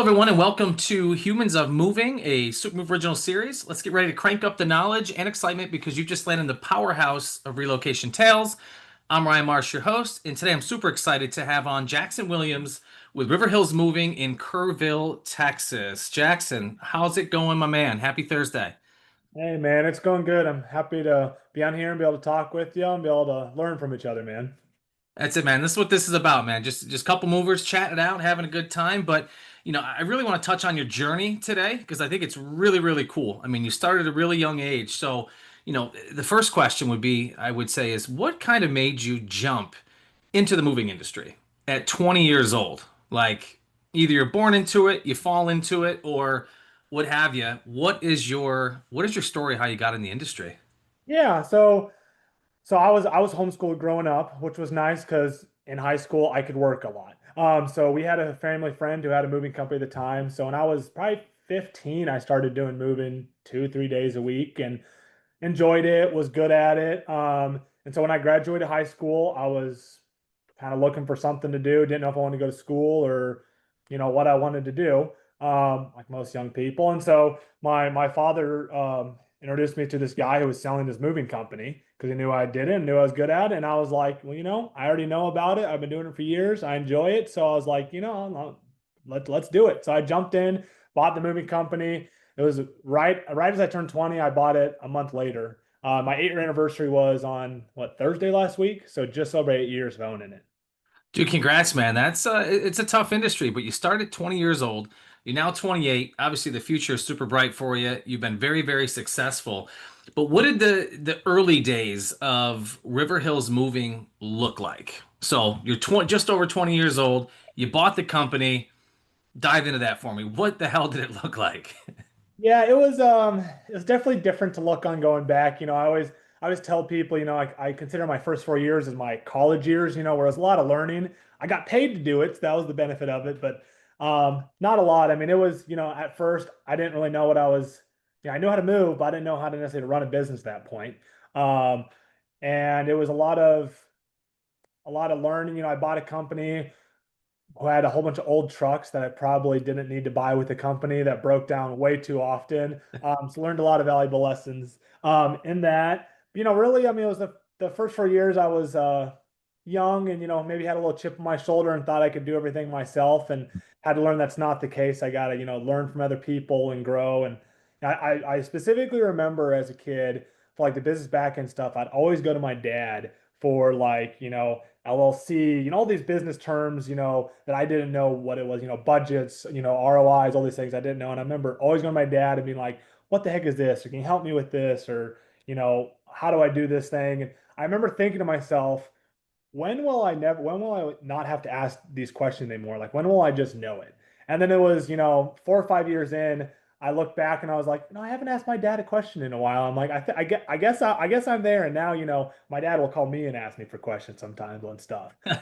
Everyone, and welcome to Humans of Moving, a Supermove Original Series. Let's get ready to crank up the knowledge and excitement because you've just landed in the powerhouse of relocation tales. I'm Ryan Marsh, your host, and today I'm super excited to have on Jackson Williams with River Hills Moving in Kerrville, Texas. Jackson, how's it going, my man? Happy Thursday. Hey man, it's going good. I'm happy to be on here and be able to talk with you and be able to learn from each other, man. That's it, man. This is what this is about, man. Just a couple movers chatting it out, having a good time. But I really want to touch on your journey today because I think it's really, really cool. I mean, you started at a really young age. So, the first question would be, I would say, is what kind of made you jump into the moving industry at 20 years old? Like either you're born into it, you fall into it, or what have you. What is your story how you got in the industry? Yeah, so I was homeschooled growing up, which was nice because in high school I could work a lot. So we had a family friend who had a moving company at the time. So when I was probably 15, I started doing moving 2, 3 days a week and enjoyed it, was good at it. And so when I graduated high school, I was kind of looking for something to do. Didn't know if I wanted to go to school or, what I wanted to do, like most young people. And so my father introduced me to this guy who was selling this moving company because he knew I did it and knew I was good at it. And I was like, well, I already know about it. I've been doing it for years. I enjoy it. So I was like, let's do it. So I jumped in, bought the moving company. It was right as I turned 20, I bought it a month later. My 8-year anniversary was on what, Thursday last week, so just over 8 years of owning it. Dude, congrats, man. It's a tough industry, but you started 20 years old. You're now 28. Obviously, the future is super bright for you. You've been very, very successful. But what did the early days of River Hills Moving look like? So you're just over 20 years old. You bought the company. Dive into that for me. What the hell did it look like? Yeah, it was definitely different to look on going back. I always tell people, I consider my first 4 years as my college years, where it was a lot of learning. I got paid to do it, so that was the benefit of it, but not a lot. I mean, it was, at first I didn't really know what I was, I knew how to move, but I didn't know how to necessarily run a business at that point. Um, and it was a lot of learning. I bought a company who had a whole bunch of old trucks that I probably didn't need to buy with the company that broke down way too often. So learned a lot of valuable lessons in that. Really, I mean, it was the first 4 years I was young and, maybe had a little chip on my shoulder and thought I could do everything myself and had to learn that's not the case. I got to, learn from other people and grow. And I specifically remember as a kid for like the business back end stuff, I'd always go to my dad for like, LLC, all these business terms, that I didn't know what it was, budgets, ROIs, all these things I didn't know. And I remember always going to my dad and being like, what the heck is this? Or can you help me with this? Or, how do I do this thing? And I remember thinking to myself, when will I not have to ask these questions anymore? Like, when will I just know it? And then it was, 4 or 5 years in, I look back and I was like, no, I haven't asked my dad a question in a while. I'm like, I guess I'm there. And now, my dad will call me and ask me for questions sometimes on stuff. So,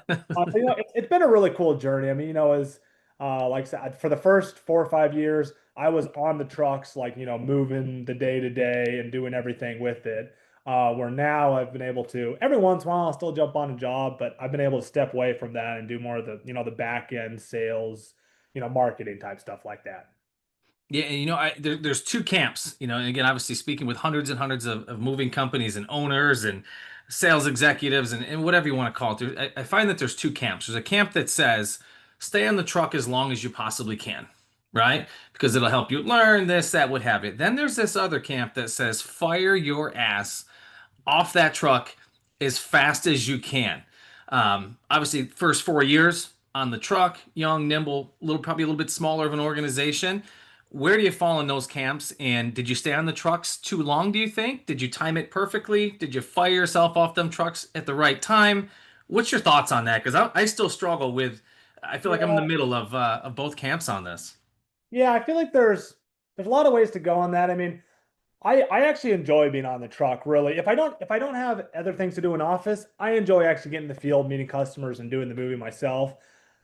it's been a really cool journey. I mean, as like I said, for the first 4 or 5 years, I was on the trucks, like, moving the day to day and doing everything with it. Where now I've been able to, every once in a while, I'll still jump on a job, but I've been able to step away from that and do more of the, the back end sales, marketing type stuff like that. Yeah, and there's two camps, and again, obviously speaking with hundreds and hundreds of moving companies and owners and sales executives and whatever you want to call it. I find that there's two camps. There's a camp that says stay on the truck as long as you possibly can, right? Because it'll help you learn this, that, what have you. Then there's this other camp that says fire your ass off that truck as fast as you can. Obviously, first 4 years on the truck, young, nimble, probably a little bit smaller of an organization. Where do you fall in those camps? And did you stay on the trucks too long, do you think? Did you time it perfectly? Did you fire yourself off them trucks at the right time? What's your thoughts on that? Because I still struggle with, I feel like I'm in the Yeah, middle of both camps on this. yeah, I feel like there's a lot of ways to go on that. I mean, I actually enjoy being on the truck, really. If I don't have other things to do in office, I enjoy actually getting in the field, meeting customers and doing the movie myself.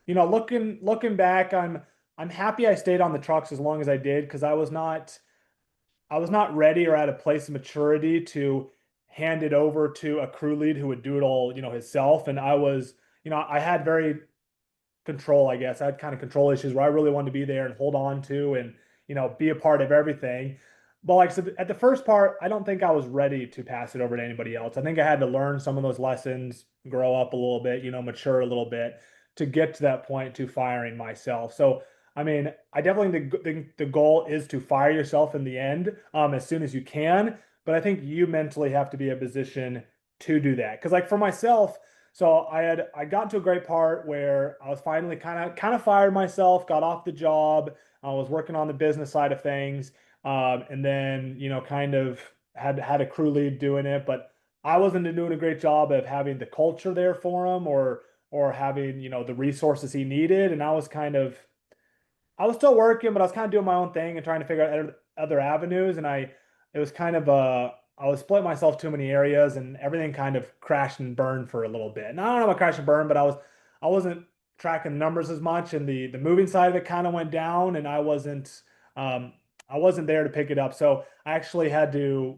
Looking back, I'm happy I stayed on the trucks as long as I did because I was not ready or at a place of maturity to hand it over to a crew lead who would do it all, himself. And I had very control, I guess. I had kind of control issues where I really wanted to be there and hold on to and, be a part of everything. But like I said, at the first part, I don't think I was ready to pass it over to anybody else. I think I had to learn some of those lessons, grow up a little bit, mature a little bit to get to that point to firing myself. So, I mean, I definitely think the goal is to fire yourself in the end, as soon as you can. But I think you mentally have to be in a position to do that. Because like for myself, so I got to a great part where I was finally kind of fired myself, got off the job. I was working on the business side of things, and then kind of had a crew lead doing it, but I wasn't doing a great job of having the culture there for him or having the resources he needed, and I was still working, but I was kind of doing my own thing and trying to figure out other avenues. And it was kind of I was splitting myself too many areas, and everything kind of crashed and burned for a little bit. And I don't know about crash and burn, but I wasn't tracking numbers as much, and the moving side of it kind of went down, and um, I wasn't there to pick it up. So I actually had to.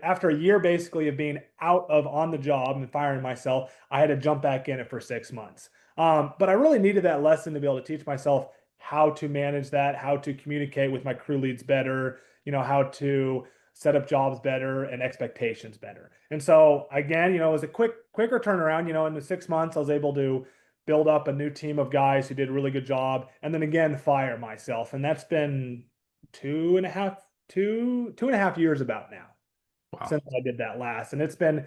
After a year basically of being out of on the job and firing myself, I had to jump back in it for 6 months. But I really needed that lesson to be able to teach myself how to manage that, how to communicate with my crew leads better, how to set up jobs better and expectations better. And so again, it was a quicker turnaround. In the 6 months, I was able to build up a new team of guys who did a really good job, and then again fire myself. And that's been 2.5 years about now Wow. since I did that last. And it's been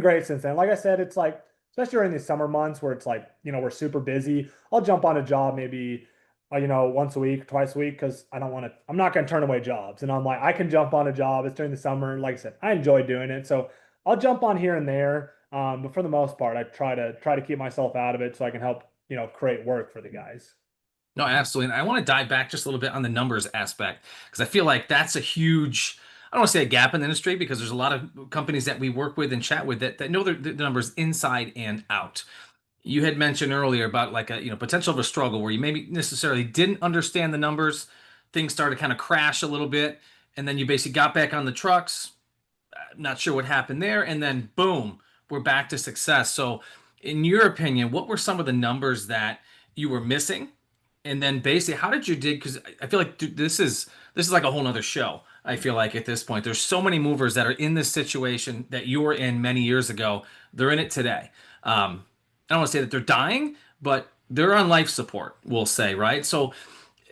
great since then. Like I said, it's like, especially during these summer months where it's like, we're super busy. I'll jump on a job maybe once a week, twice a week, because I'm not going to turn away jobs. And I'm like, I can jump on a job. It's during the summer. Like I said, I enjoy doing it. So I'll jump on here and there. But for the most part, I try to keep myself out of it so I can help, create work for the guys. No, absolutely. And I want to dive back just a little bit on the numbers aspect because I feel like that's a huge, I don't want to say a gap in the industry because there's a lot of companies that we work with and chat with that know the numbers inside and out. You had mentioned earlier about like a potential of a struggle where you maybe necessarily didn't understand the numbers, things started to kind of crash a little bit, and then you basically got back on the trucks, not sure what happened there, and then boom, we're back to success. So, in your opinion, what were some of the numbers that you were missing? And then basically, how did you dig? Because I feel like this is like a whole nother show. I feel like at this point, there's so many movers that are in this situation that you were in many years ago. They're in it today. I don't want to say that they're dying, but they're on life support, we'll say, right? So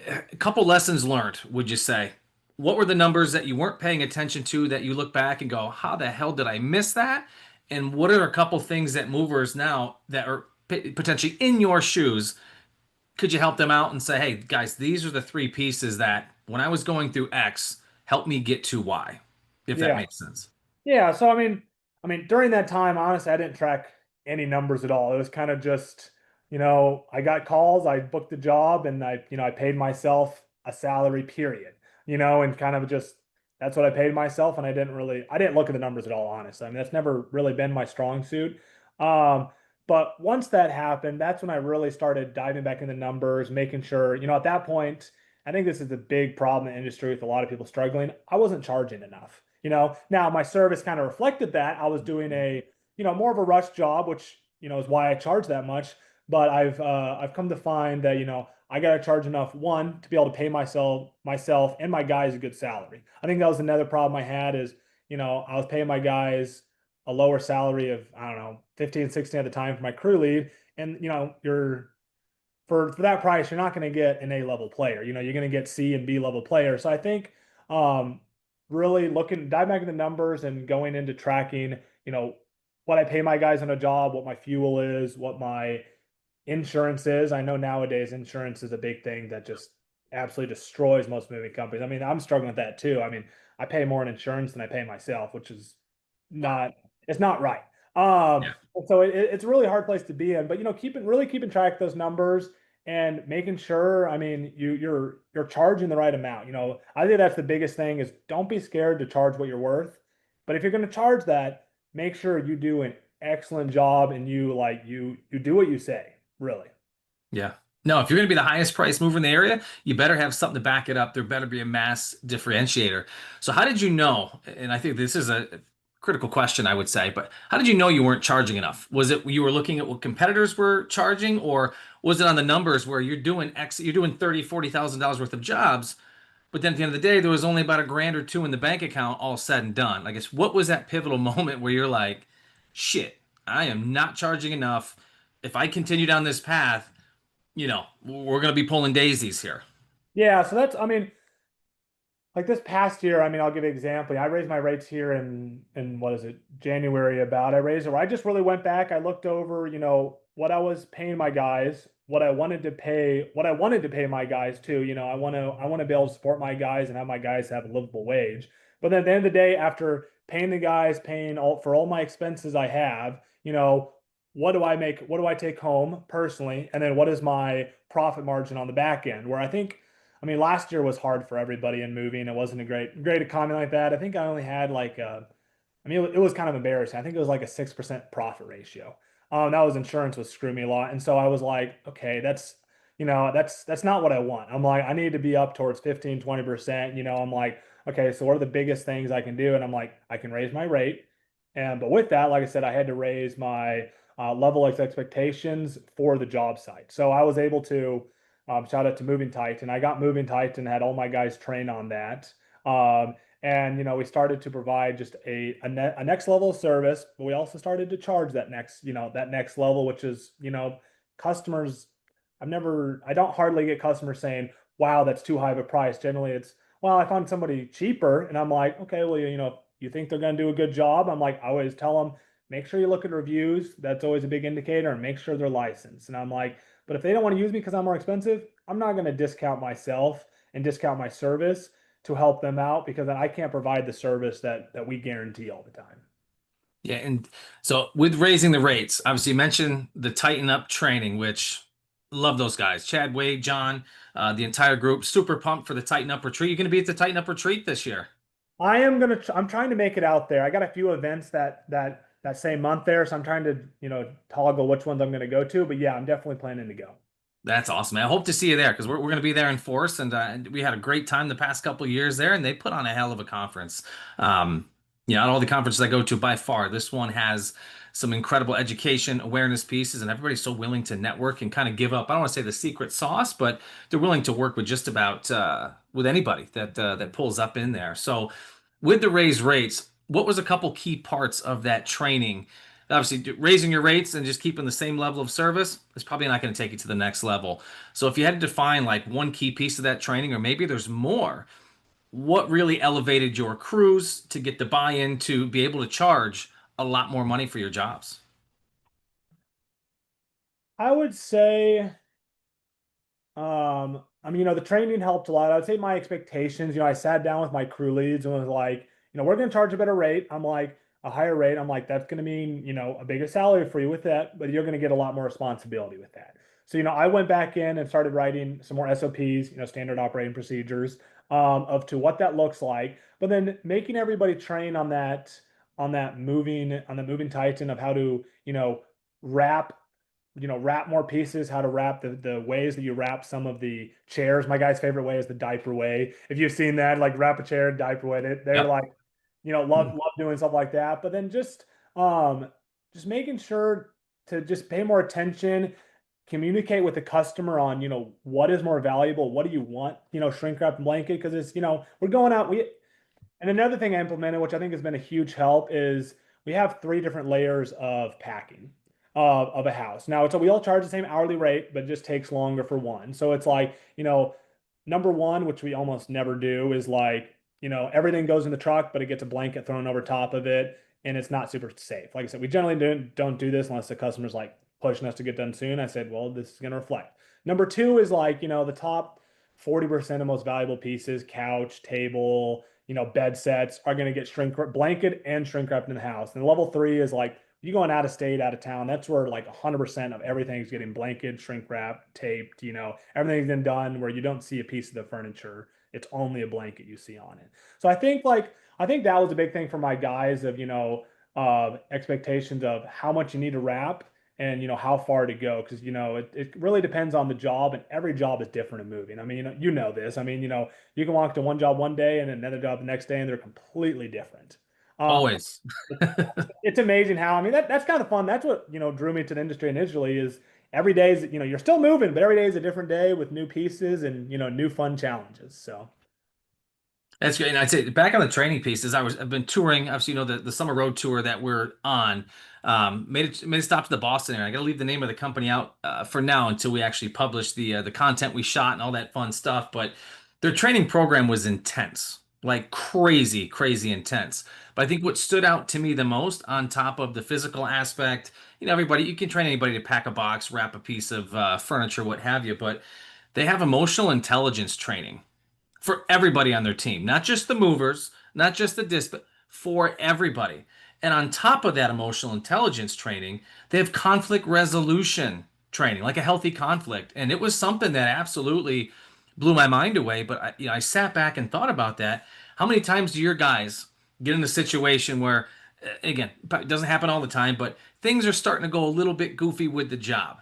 a couple lessons learned, would you say? What were the numbers that you weren't paying attention to that you look back and go, how the hell did I miss that? And what are a couple things that movers now that are potentially in your shoes? Could you help them out and say, hey, guys, these are the three pieces that when I was going through X, help me get to Y, if that Yeah. makes sense. Yeah, so I mean, during that time, honestly, I didn't track any numbers at all. It was kind of just, I got calls, I booked the job, and I paid myself a salary, period. And kind of just that's what I paid myself, and I didn't look at the numbers at all, honestly. I mean, that's never really been my strong suit. Um, but once that happened, that's when I really started diving back into numbers, making sure, at that point, I think this is a big problem in the industry with a lot of people struggling. I wasn't charging enough. Now my service kind of reflected that. I was doing a, more of a rush job, which, is why I charge that much. But I've come to find that, I got to charge enough, one, to be able to pay myself and my guys a good salary. I think that was another problem I had is, I was paying my guys a lower salary of, I don't know, 15, 16 at the time for my crew lead. And, you're for that price, you're not going to get an A level player. You're going to get C and B level players. So I think um, really dive back into the numbers and going into tracking, you know, what I pay my guys on a job, what my fuel is, what my insurance is. I know nowadays insurance is a big thing that just absolutely destroys most moving companies. I mean, I'm struggling with that too. I mean, I pay more in insurance than I pay myself, which is not it's not right. Yeah. So it's a really hard place to be in, but keeping track of those numbers and making sure, I mean, you're charging the right amount. I think that's the biggest thing is don't be scared to charge what you're worth. But if you're going to charge that, make sure you do an excellent job and you do what you say, really. Yeah. No, if you're going to be the highest price mover in the area, you better have something to back it up. There better be a mass differentiator. So how did you know? And I think this is critical question, I would say, but how did you know you weren't charging enough? Was it you were looking at what competitors were charging, or was it on the numbers where you're doing 30, $40,000 worth of jobs, but then at the end of the day, there was only about a grand or two in the bank account, all said and done. I guess what was that pivotal moment where you're like, shit, I am not charging enough. If I continue down this path, we're going to be pulling daisies here. Yeah, so that's, I mean, like this past year, I mean, I'll give you an example. I raised my rates here in what is it, January about. I raised it where I just really went back. I looked over, what I was paying my guys, what I wanted to pay my guys too. I want to be able to support my guys and have my guys have a livable wage. But then at the end of the day, after paying the guys, paying all for all my expenses I have, what do I make? What do I take home personally? And then what is my profit margin on the back end? Where I mean, last year was hard for everybody in moving. It wasn't a great economy like that. I think I only had like I mean, it was kind of embarrassing. I think it was like a 6% profit ratio. That was insurance was screwing me a lot, and so I was like, okay, that's not what I want. I'm like, I need to be up towards 15, 20%. I'm like, okay, so what are the biggest things I can do? And I'm like, I can raise my rate, and but with that, like I said, I had to raise my level of expectations for the job site. So I was able to shout out to Moving Titan. I got Moving Titan, had all my guys train on that. And we started to provide just a next level of service, but we also started to charge that next level, which is, customers. I don't hardly get customers saying, wow, that's too high of a price. Generally, it's, well, I found somebody cheaper, and I'm like, okay, well, you think they're going to do a good job? I'm like, I always tell them, make sure you look at reviews. That's always a big indicator, and make sure they're licensed. And I'm like, but if they don't want to use me because I'm more expensive, I'm not going to discount myself and discount my service to help them out because then I can't provide the service that we guarantee all the time. Yeah, and so with raising the rates, obviously you mentioned the Tighten Up training, which love those guys. Chad, Wade, John, the entire group, super pumped for the Tighten Up retreat. You're going to be at the Tighten Up retreat this year. I'm trying to make it out there. I got a few events that same month there, so I'm trying to, toggle which ones I'm going to go to. But yeah, I'm definitely planning to go. That's awesome, man. I hope to see you there because we're going to be there in force, and we had a great time the past couple of years there, and they put on a hell of a conference. Um, out of all the conferences I go to, by far, this one has some incredible education, awareness pieces, and everybody's so willing to network and kind of give up. I don't want to say the secret sauce, but they're willing to work with just about with anybody that pulls up in there. So, with the raised rates, what was a couple key parts of that training? Obviously, raising your rates and just keeping the same level of service is probably not going to take you to the next level. So if you had to define like one key piece of that training, or maybe there's more, what really elevated your crews to get the buy-in to be able to charge a lot more money for your jobs? I would say I mean, the training helped a lot. I would say my expectations, I sat down with my crew leads and was like, we're going to charge a better rate. I'm like, a higher rate. I'm like, that's going to mean, a bigger salary for you with that, but you're going to get a lot more responsibility with that. So, I went back in and started writing some more SOPs, standard operating procedures, of to what that looks like, but then making everybody train on the moving Titan of how to, wrap wrap more pieces, how to wrap the ways that you wrap some of the chairs. My guy's favorite way is the diaper way. If you've seen that, like wrap a chair, diaper way, they're Yep. like, love doing stuff like that. But then just making sure to just pay more attention, communicate with the customer on, what is more valuable, what do you want, shrink wrap and blanket, because it's, we're going out, and another thing I implemented, which I think has been a huge help, is we have three different layers of packing of a house. Now, we all charge the same hourly rate, but it just takes longer for one. So it's like, number one, which we almost never do, is like, everything goes in the truck, but it gets a blanket thrown over top of it, and it's not super safe. Like I said, we generally don't do this unless the customer's like pushing us to get done soon. I said, well, this is going to reflect. Number two is like, the top 40% of most valuable pieces, couch, table, bed sets are going to get blanket and shrink wrapped in the house. And level three is like, you going out of state, out of town, that's where like 100% of everything is getting blanket, shrink wrapped, taped, everything's been done where you don't see a piece of the furniture. It's only a blanket you see on it. So I think that was a big thing for my guys of, expectations of how much you need to wrap and how far to go because it really depends on the job and every job is different in moving. I mean, this. I mean, you can walk to one job one day and another job the next day and they're completely different. Always. It's, it's amazing how, I mean, that's kind of fun. That's what, drew me to the industry initially is every day is, you're still moving, but every day is a different day with new pieces and, new fun challenges. So That's great. And I'd say back on the training pieces, I've been touring, obviously, the summer road tour that we're on. Made a stop to the Boston area. I got to leave the name of the company out for now until we actually publish the content we shot and all that fun stuff. But their training program was intense, like crazy, crazy intense. But I think what stood out to me the most, on top of the physical aspect, everybody, you can train anybody to pack a box, wrap a piece of furniture, what have you, but they have emotional intelligence training for everybody on their team, not just the movers, not just the disp, for everybody. And on top of that emotional intelligence training, they have conflict resolution training, like a healthy conflict. And it was something that absolutely blew my mind away. But I sat back and thought about that. How many times do your guys get in a situation where, again, it doesn't happen all the time, but things are starting to go a little bit goofy with the job?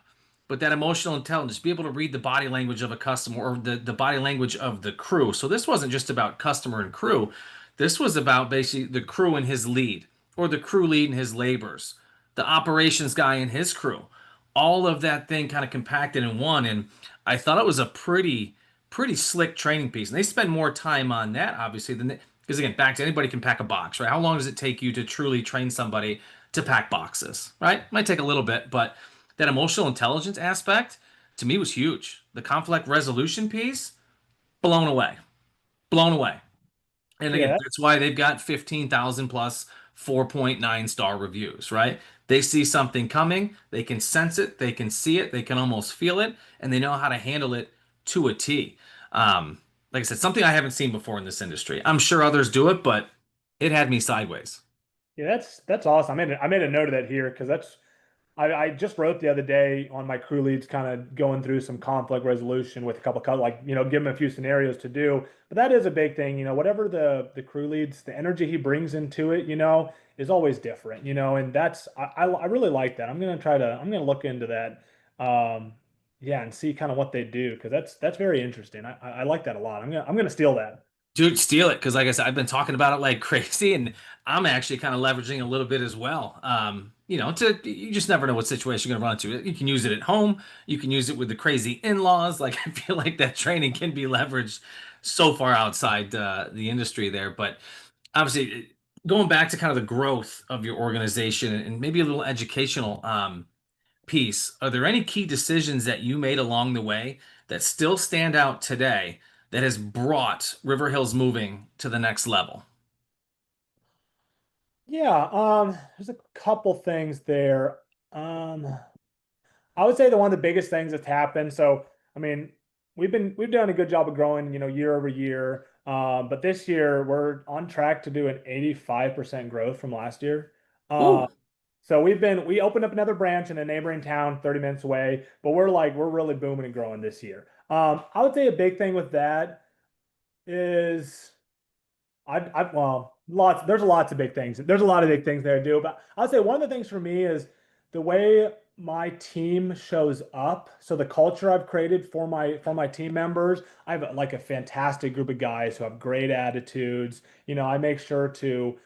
But that emotional intelligence, be able to read the body language of a customer or the body language of the crew. So this wasn't just about customer and crew. This was about basically the crew and his lead, or the crew lead and his laborers, the operations guy and his crew. All of that thing kind of compacted in one. And I thought it was a pretty slick training piece. And they spend more time on that, obviously, than because again, back to anybody can pack a box, right? How long does it take you to truly train somebody to pack boxes, right? Might take a little bit, but that emotional intelligence aspect to me was huge. The conflict resolution piece, blown away, blown away. And again, yeah, that's why they've got 15,000 plus 4.9 star reviews, right? They see something coming, they can sense it, they can see it, they can almost feel it, and they know how to handle it to a T. Like I said, something I haven't seen before in this industry. I'm sure others do it, but it had me sideways. yeah, that's awesome. I made a note of that here because I just wrote the other day on my crew leads, kind of going through some conflict resolution with a couple of, like, give him a few scenarios to do. But that is a big thing, whatever the crew leads, the energy he brings into it, is always different, and I really like that. I'm gonna look into that, yeah, and see kind of what they do because that's very interesting. I like that a lot. I'm gonna steal that. Dude, steal it because, like I said, I've been talking about it like crazy, and I'm actually kind of leveraging a little bit as well. You just never know what situation you're gonna run into. You can use it at home. You can use it with the crazy in-laws. Like I feel like that training can be leveraged so far outside the industry there. But obviously, going back to kind of the growth of your organization and maybe a little educational piece, are there any key decisions that you made along the way that still stand out today that has brought River Hills Moving to the next level? Yeah, there's a couple things there. Um, I would say one of the biggest things that's happened. So, I mean, we've done a good job of growing, year over year. But this year we're on track to do an 85% growth from last year. Ooh, So we opened up another branch in a neighboring town 30 minutes away, but we're really booming and growing this year. I would say a big thing with that is well, there's lots of big things. There's a lot of big things there to do, but I'll say one of the things for me is the way my team shows up. So the culture I've created for my team members, I have like a fantastic group of guys who have great attitudes. I make sure to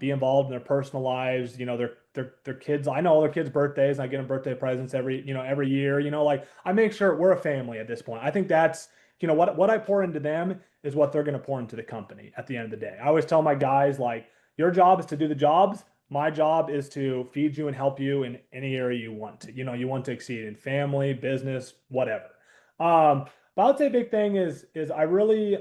be involved in their personal lives. Their kids. I know all their kids' birthdays. I get them birthday presents every year. Like I make sure we're a family at this point. I think that's what I pour into them is what they're going to pour into the company at the end of the day. I always tell my guys, like, your job is to do the jobs. My job is to feed you and help you in any area you want to. You want to exceed in family, business, whatever. But I would say a big thing is I really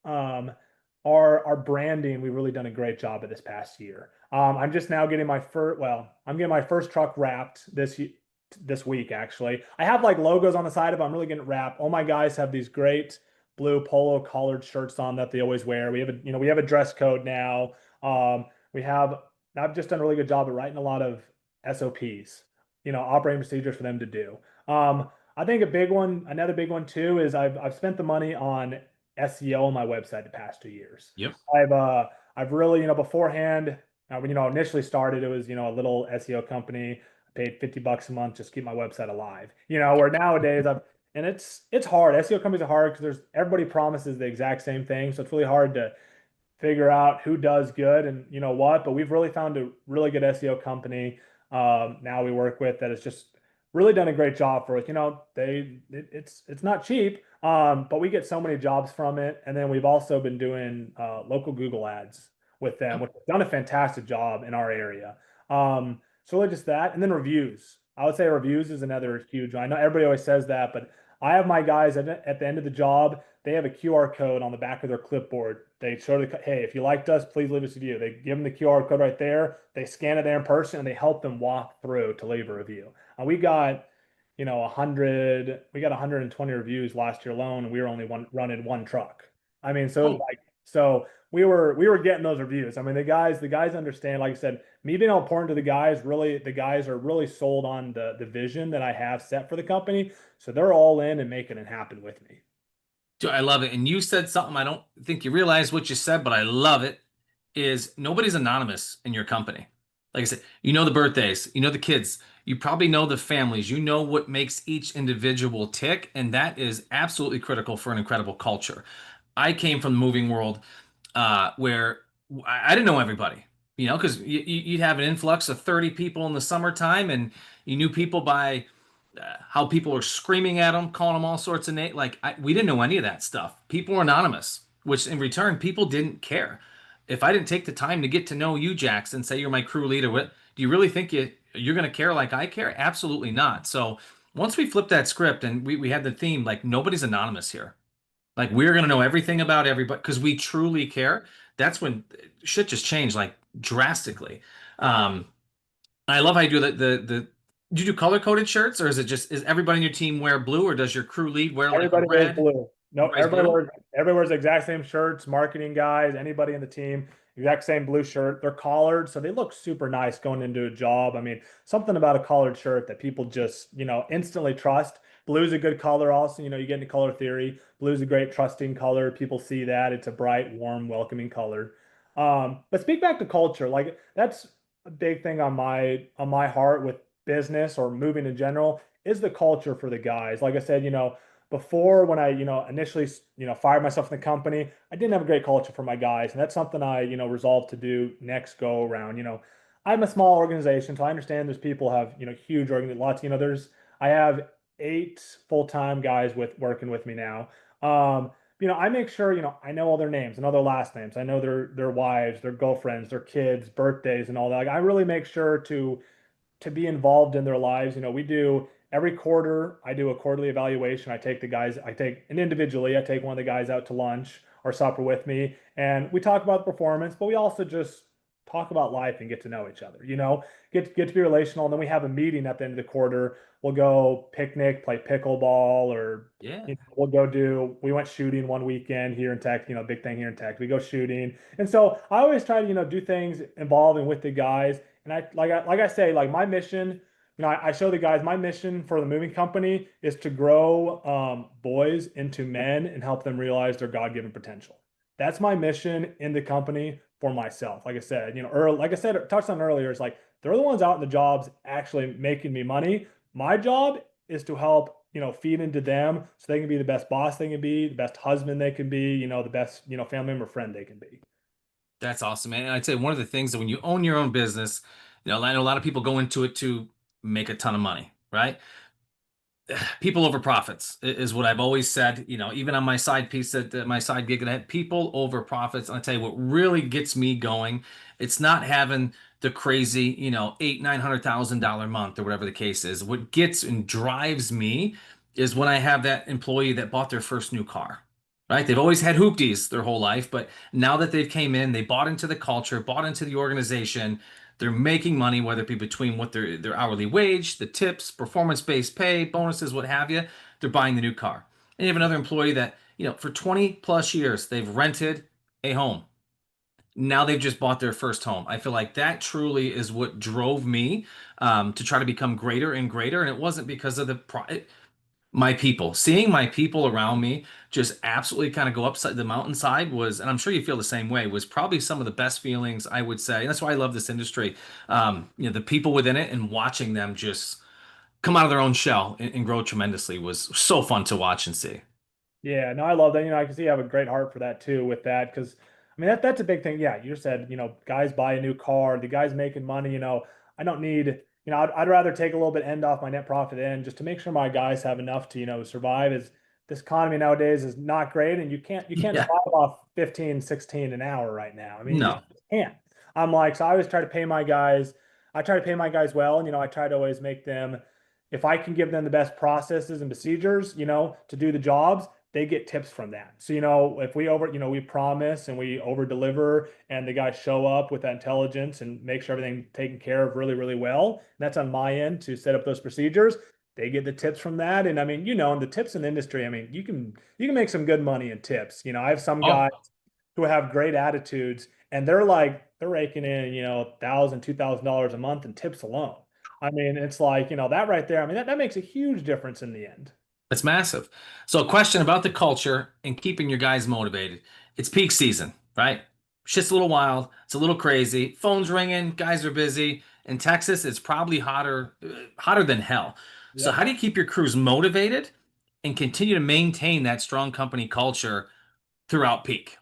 our branding, we've really done a great job of this past year. I'm just now getting my first, well, I'm getting my first truck wrapped this week actually. I have like logos on the side of it. I'm really getting it wrapped. All my guys have these great blue polo collared shirts on that they always wear. We have a dress code now. We have I've just done a really good job of writing a lot of SOPs, operating procedures for them to do. I think another big one too, is I've spent the money on SEO on my website the past 2 years. yep. I've really, beforehand, when initially started, it was a little SEO company. I paid $50 a month just to keep my website alive. Where nowadays and it's hard. SEO companies are hard because there's everybody promises the exact same thing, so it's really hard to figure out who does good and you know what. But we've really found a really good SEO company now we work with that has just really done a great job for us. You know, it's not cheap, but we get so many jobs from it. And then we've also been doing local Google ads with them, Yep. which have done a fantastic job in our area. So really just that, and then reviews. I would say reviews is another huge one. I know everybody always says that, but I have my guys at the end of the job. They have a QR code on the back of their clipboard. They show the, hey, if you liked us, please leave us a review. They give them the QR code right there. They scan it there in person, and they help them walk through to leave a review. We got, you know, 100, we got 120 reviews last year alone, and we were only running one truck. I mean, so Oh, like, so we were getting those reviews. I mean, the guys understand, like I said, me being important to the guys, really, the guys are really sold on the vision that I have set for the company. So they're all in and making it happen with me. dude, I love it. And you said something I don't think you realize what you said, but I love it. Is nobody's anonymous in your company. Like I said, you know the birthdays, you know the kids, you probably know the families, you know what makes each individual tick, and that is absolutely critical for an incredible culture. I came from the moving world where I didn't know everybody, you know, because you'd have an influx of 30 people in the summertime, and you knew people by how people are screaming at them, calling them all sorts of names. Like we didn't know any of that stuff. People were anonymous, which in return, people didn't care. If I didn't take the time to get to know you, Jackson, say you're my crew leader, what do you really think you're going to care like I care? Absolutely not. So once we flipped that script and we had the theme, like nobody's anonymous here. Like we're gonna know everything about everybody because we truly care. That's when shit just changed like drastically. Um, I love how you do the. Do you do color coded shirts or is it just is everybody on your team wear blue or does your crew lead wear like a Everybody wears red? blue. No, Everybody's blue. everybody wears the exact same shirts, marketing guys, anybody in the team, exact same blue shirt. They're collared, so they look super nice going into a job. I mean, something about a collared shirt that people just, you know, instantly trust. Blue's a good color also, you know, you get into color theory. Blue's a great trusting color. People see that. It's a bright, warm, welcoming color. But speak back to culture, like that's a big thing on my heart with business or moving in general is the culture for the guys. Like I said, you know, before when I, you know, initially, you know, fired myself in the company, I didn't have a great culture for my guys. And that's something I, you know, resolved to do next go around. You know, I'm a small organization, so I understand there's people have, you know, huge organizations, lots, you know, I have 8 full-time guys with working with me now. You know, I make sure, you know, I know all their names, I know their last names, I know their wives, their girlfriends, their kids, birthdays, and all that. Like, I really make sure to be involved in their lives. You know, we do every quarter, I do a quarterly evaluation. I take and individually, I take one of the guys out to lunch or supper with me, and we talk about the performance, but we also just talk about life and get to know each other, you know, get to be relational. And then we have a meeting at the end of the quarter. We'll go picnic, play pickleball, or Yeah. you know, we went shooting one weekend here in Tech, you know, big thing here in Tech. We go shooting. And so I always try to, you know, do things involving with the guys. And I say, like my mission, you know, I show the guys my mission for the moving company is to grow boys into men and help them realize their God-given potential. That's my mission in the company for myself. Like I said, you know, like I said, touched on earlier, it's like they're the ones out in the jobs actually making me money. My job is to help, you know, feed into them so they can be the best boss they can be, the best husband they can be, you know, the best, you know, family member friend they can be. That's awesome, man. And I'd say one of the things that when you own your own business, you know, I know a lot of people go into it to make a ton of money, right? People over profits is what I've always said. You know, even on my side piece that my side gig that I had people over profits. And I tell you what really gets me going. It's not having the crazy, you know, eight, $900,000 month or whatever the case is. What gets and drives me is when I have that employee that bought their first new car. Right? They've always had hoopties their whole life, but now that they've came in, they bought into the culture, bought into the organization, they're making money, whether it be between what their hourly wage, the tips, performance-based pay, bonuses, what have you. They're buying the new car. And you have another employee that, you know, for 20 plus years, they've rented a home. Now they've just bought their first home. I feel like that truly is what drove me to try to become greater and greater. And it wasn't because of my people. Seeing my people around me just absolutely kind of go upside the mountainside was, and I'm sure you feel the same way, was probably some of the best feelings I would say. And that's why I love this industry. You know, the people within it and watching them just come out of their own shell and grow tremendously was so fun to watch and see. Yeah, no, I love that. You know, I can see you have a great heart for that too with that because I mean, that's a big thing. Yeah, you said, guys buy a new car, the guy's making money, I don't need, I'd rather take a little bit end off my net profit end just to make sure my guys have enough to, survive. As this economy nowadays is not great, and you can't Yeah. survive off 15, 16 an hour right now. I mean, you just No. can't. I'm like, so I always try to pay my guys, I try to pay my guys well, and I try to always make them, if I can give them the best processes and procedures, to do the jobs, they get tips from that. So, if we we promise and we over deliver and the guys show up with that intelligence and make sure everything taken care of really, really well, and that's on my end to set up those procedures. They get the tips from that. And I mean, and the tips in the industry, I mean, you can make some good money in tips. I have some Oh, guys who have great attitudes and they're raking in, $1,000, $2,000 a month in tips alone. I mean, it's like, that right there. I mean, that makes a huge difference in the end. it's massive. So, a question about the culture and keeping your guys motivated. It's peak season, right? Shit's a little wild. It's a little crazy. Phones ringing. Guys are busy. In Texas, it's probably hotter than hell. So, how Yep. do you keep your crews motivated and continue to maintain that strong company culture throughout peak?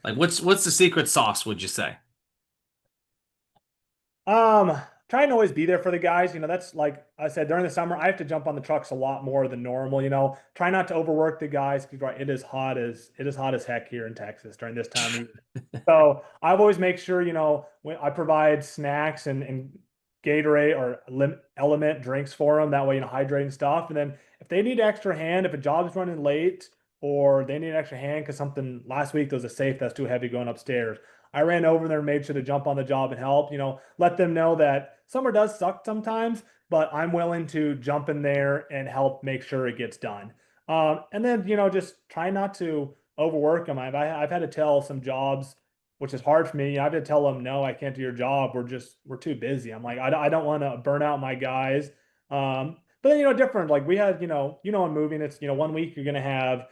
Like, what's the secret sauce? Would you say? Trying to always be there for the guys. That's like I said, during the summer, I have to jump on the trucks a lot more than normal. Try not to overwork the guys because right, it is hot as heck here in Texas during this time of year. So I've always make sure, when I provide snacks and Gatorade or element drinks for them. That way, hydrating stuff. And then if they need extra hand, if a job's running late or they need an extra hand because something last week there was a safe that's too heavy going upstairs. I ran over there and made sure to jump on the job and help, let them know that summer does suck sometimes, but I'm willing to jump in there and help make sure it gets done. And then, just try not to overwork them. I've had to tell some jobs, which is hard for me. I have to tell them, no, I can't do your job. We're too busy. I'm like, I don't want to burn out my guys. But then, different, like we had, in moving, it's, one week you're going to have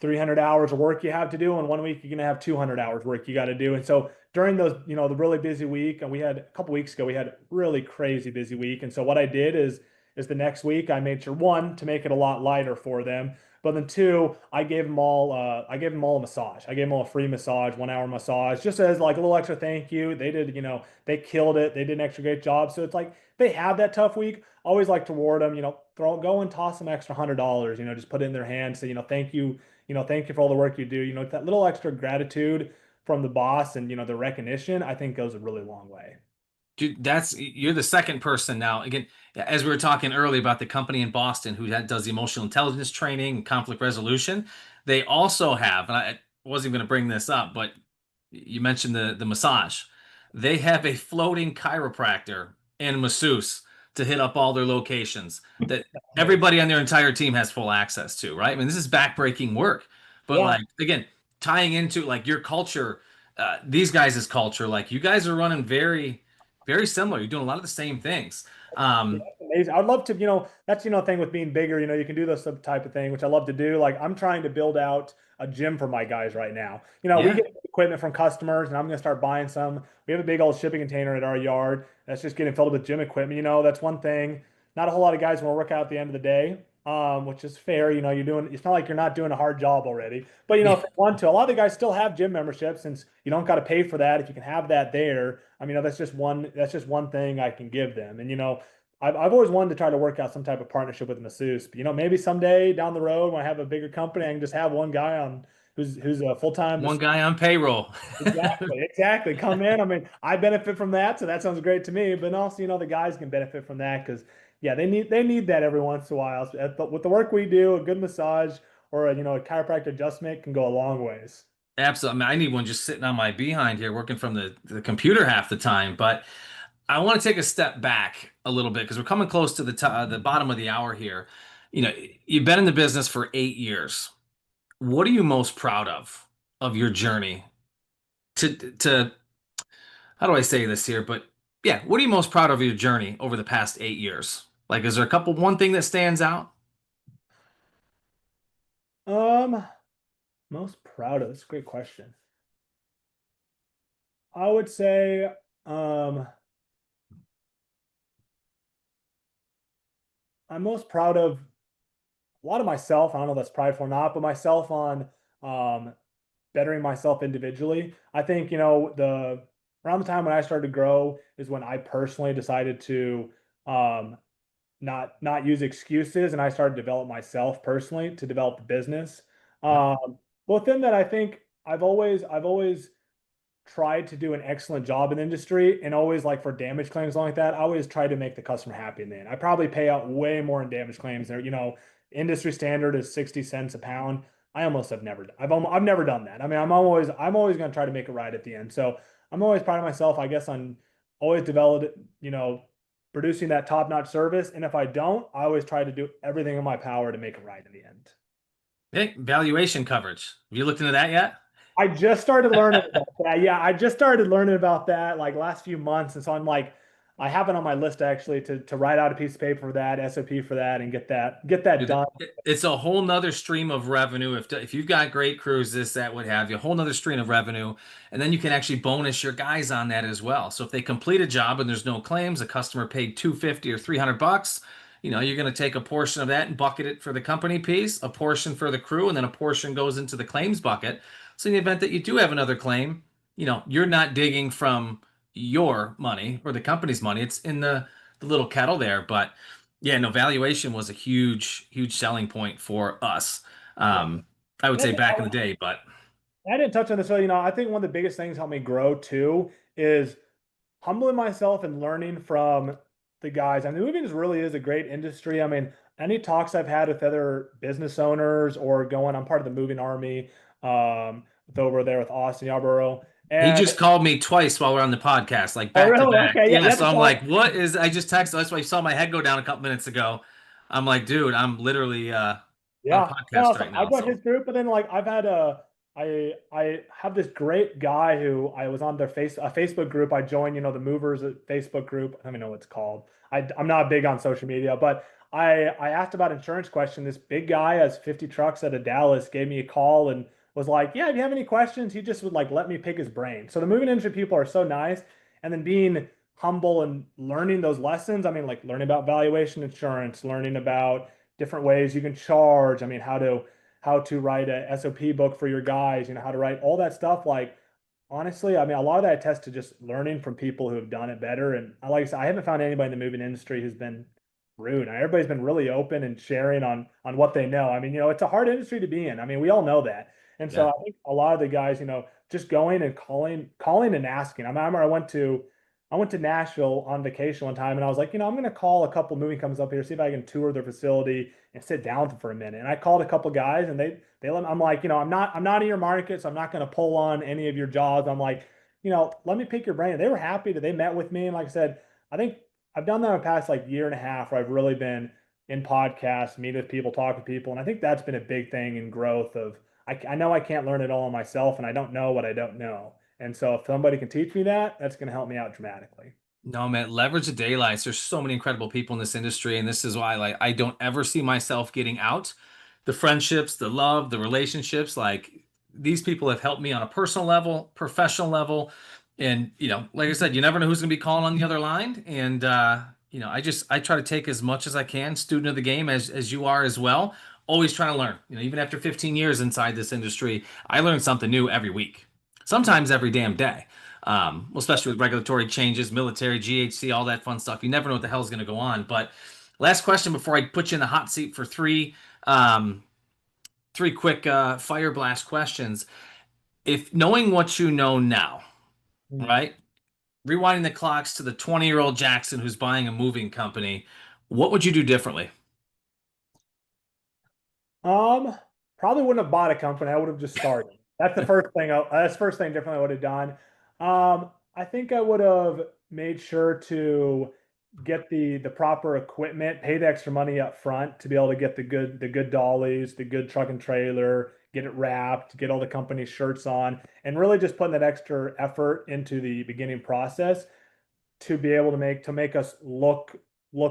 300 hours of work you have to do, and one week you're going to have 200 hours work you got to do. And so during those, the really busy week, and we had a couple weeks ago, we had a really crazy busy week. And so what I did is the next week I made sure one to make it a lot lighter for them, but then two, I gave them all a massage. I gave them all a free massage, 1 hour massage, just as like a little extra thank you. They did, they killed it. They did an extra great job. So it's like they have that tough week. Always like to reward them, go and toss them extra $100, just put it in their hands, say, thank you for all the work you do. That little extra gratitude from the boss and, the recognition, I think goes a really long way. Dude, you're the second person now. Again, as we were talking earlier about the company in Boston who does emotional intelligence training and conflict resolution, they also have, and I wasn't even going to bring this up, but you mentioned the massage. They have a floating chiropractor and masseuse to hit up all their locations that Amazing. everybody on their entire team has full access to, right? I mean, this is backbreaking work, but Yeah. like again, tying into like your culture, these guys' culture, like you guys are running very similar. You're doing a lot of the same things. Yeah, Um, that's amazing. I'd love to, that's, thing with being bigger, you can do this type of thing, which I love to do. Like I'm trying to build out a gym for my guys right now. We yeah, get equipment from customers and I'm going to start buying some. We have a big old shipping container at our yard that's just getting filled with gym equipment. That's one thing. Not a whole lot of guys want to work out at the end of the day, which is fair. It's not like you're not doing a hard job already, but yeah. if you want to, a lot of the guys still have gym memberships since you don't got to pay for that. If you can have that there, I mean, that's just one thing I can give them. And, I've always wanted to try to work out some type of partnership with a masseuse. But, maybe someday down the road when I have a bigger company, I can just have one guy on who's a full-time One masseuse. guy on payroll. Exactly, exactly. Come in. I mean, I benefit from that, so that sounds great to me. But also, the guys can benefit from that because yeah, they need that every once in a while. But with the work we do, a good massage or a chiropractic adjustment can go a long ways. Absolutely. I mean, I need one just sitting on my behind here working from the computer half the time. But I want to take a step back a little bit because we're coming close to the bottom of the hour here. You know, you've been in the business for 8 years. What are you most proud of your journey to how do I say this here? But yeah, what are you most proud of your journey over the past 8 years? Like, is there one thing that stands out? Um, Most proud of. That's a great question. I would say, um, I'm most proud of a lot of myself. I don't know if that's prideful or not, but myself on um bettering myself individually. I think, the around the time when I started to grow is when I personally decided to um, not use excuses, and I started to develop myself personally to develop the business. Yep. Within that, I think I've always tried to do an excellent job in the industry, and always like for damage claims like that, I always try to make the customer happy in the end. I probably pay out way more in damage claims. There, industry standard is 60 cents a pound. I almost have never I've never done that. I mean, I'm always going to try to make it right at the end. So I'm always proud of myself, I guess, on always developed, producing that top-notch service. And if I don't, I always try to do everything in my power to make it right in the end. Hey, valuation coverage. Have you looked into that yet? I just started learning about that. Yeah, I just started learning about that like last few months. And so I'm like, I have it on my list actually to write out a piece of paper for that, SOP for that, and get that Dude, done. it's a whole nother stream of revenue. If you've got great crews, this, that, what have you, a whole nother stream of revenue. And then you can actually bonus your guys on that as well. So if they complete a job and there's no claims, a customer paid 250 or $300, you're going to take a portion of that and bucket it for the company piece, a portion for the crew, and then a portion goes into the claims bucket. So in the event that you do have another claim, you're not digging from your money or the company's money. It's in the little kettle there. But yeah, no, valuation was a huge, huge selling point for us. Yeah. Um, I would And I say think back in the day, but I didn't touch on this, so I think one of the biggest things helped me grow too is humbling myself and learning from the guys. I mean, moving really is a great industry. I mean, any talks I've had with other business owners or I'm part of the moving army, with over there with Austin Yarborough. he And just called me twice while we're on the podcast, like oh, back to really? back. Okay, yeah, Yeah, yeah. so I'm like, what is? I just texted. That's why you saw my head go down a couple minutes ago. I'm like, dude, I'm literally on a Yeah, no, podcast so right I now. joined So his group, but then like I have this great guy who I was on a Facebook group. I joined, the movers Facebook group. I don't even know what it's called. I'm not big on social media, but I asked about insurance question. This big guy has 50 trucks out of Dallas, gave me a call and was like, "Yeah, if you have any questions," he just would like let me pick his brain. So the moving industry people are so nice, and then being humble and learning those lessons. I mean, like learning about valuation insurance, learning about different ways you can charge. I mean, how to write a SOP book for your guys, how to write all that stuff. Like, honestly, I mean, a lot of that attests to just learning from people who have done it better. And like I said, I haven't found anybody in the moving industry who's been rude. Everybody's been really open and sharing on what they know. I mean, it's a hard industry to be in. I mean, we all know that. And so yeah, I think a lot of the guys, just going and calling and asking. I remember I went to Nashville on vacation one time, and I was like, I'm going to call a couple moving companies up here, see if I can tour their facility and sit down with them for a minute. And I called a couple guys, and they let me, I'm like, I'm not in your market, so I'm not going to pull on any of your jobs. I'm like, let me pick your brain. They were happy that they met with me, and like I said, I think I've done that in the past like year and a half, where I've really been in podcasts, meet with people, talk to people, and I think that's been a big thing in growth. Of I know I can't learn it all myself, and I don't know what I don't know. And so if somebody can teach me that, that's going to help me out dramatically. no, man, leverage the daylights. There's so many incredible people in this industry, and this is why, like, I don't ever see myself getting out. The friendships, the love, the relationships, like these people have helped me on a personal level, professional level, and like I said, you never know who's gonna be calling on the other line. And I try to take as much as I can, student of the game as you are as well. Always trying to learn. Even after 15 years inside this industry, I learn something new every week, Yeah. sometimes every damn day. Especially with regulatory changes, military, GHC, all that fun stuff. You never know what the hell is going to go on. But last question before I put you in the hot seat for um, three quick fire blast questions. If knowing what you know now, Hmm. right? Rewinding the clocks to the 20-year-old Jackson who's buying a moving company, what would you do differently? Um, Probably wouldn't have bought a company. I would have just started. That's the first thing. That's the first thing differently I would have done. I think I would have made sure to get the proper equipment, pay the extra money up front to be able to get the good dollies, the good truck and trailer, get it wrapped, get all the company shirts on, and really just putting that extra effort into the beginning process to be able to make us look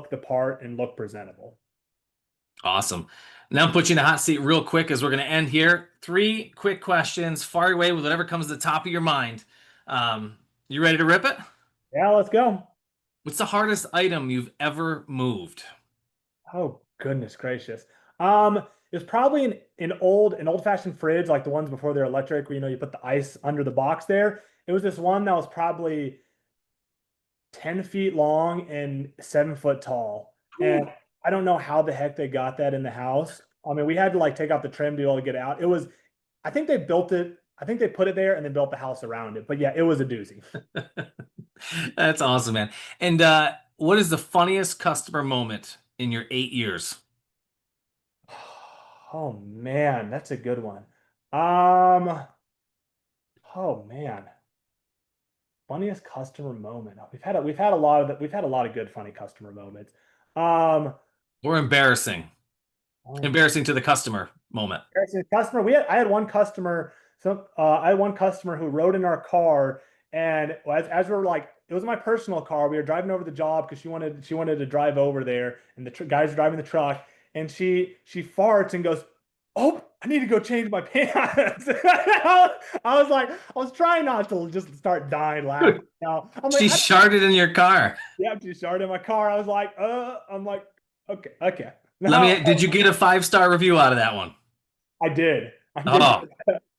the part and look presentable. Awesome. Now I'm put you in the hot seat real quick as we're going to end here. Three quick questions. Fire away with whatever comes to the top of your mind. You ready to rip it? Yeah, let's go. What's the hardest item you've ever moved? Oh, goodness gracious. Um, It was probably an old-fashioned fridge, like the ones before they're electric, where you put the ice under the box there. It was this one that was probably 10 feet long and 7 foot tall. And Whew. I don't know how the heck they got that in the house. I mean, we had to like take out the trim to be able to get it out. It was, I think they built it, I think they put it there and then built the house around it. But yeah, it was a doozy. That's awesome, man. And what is the funniest customer moment in your 8 years? Oh man, that's a good one. Um, oh man, funniest customer moment. We've had a lot of we've had a lot of good funny customer moments. Um, Or embarrassing? Embarrassing to the customer moment. Embarrassing customer. I had one customer. I had one customer who rode in our car, and as we were like, it was my personal car. We were driving over the job because she wanted to drive over there, and the guys are driving the truck, and she farts and goes, "Oh, I need to go change my pants." I was like, I was trying not to just start dying laughing. Now I'm like, She sharted in your car. yeah, she started in my car. I was like, I'm like, okay, okay. Let Now me, did you get a 5-star review out of that one? I did. I did. Oh,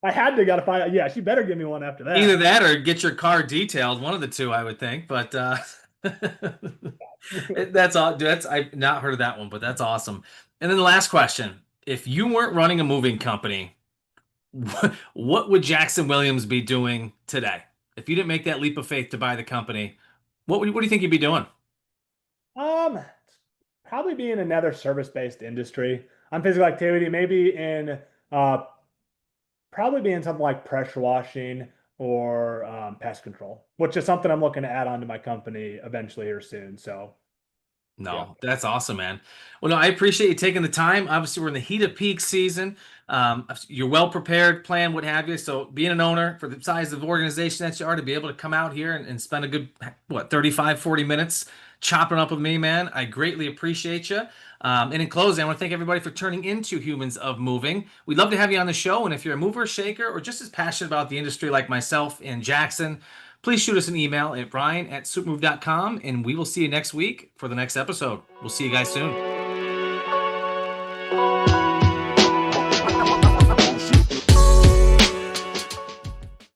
I had to gotta find. Yeah, she better give me one after either that. that or get your car detailed, one of the two, I would think. But that's all. That's I've not heard of that one, but that's awesome. And then the last question: if you weren't running a moving company, what would Jackson Williams be doing today? If you didn't make that leap of faith to buy the company, what do you think you'd be doing? Um, Probably be in another service-based industry on physical activity, maybe in uh probably be in something like pressure washing or pest control, which is something I'm looking to add on to my company eventually here soon. So yeah. No, that's awesome, man. Well, no, I appreciate you taking the time. Obviously, we're in the heat of peak season. You're well prepared, plan, what have you. So, being an owner for the size of organization that you are, to be able to come out here and spend a good, what, 35, 40 minutes chopping up with me, man, I greatly appreciate you. And in closing, I want to thank everybody for turning into Humans of Moving. We'd love to have you on the show. And if you're a mover, shaker, or just as passionate about the industry like myself and Jackson, please shoot us an email at brian@supermove.com, and we will see you next week for the next episode. We'll see you guys soon.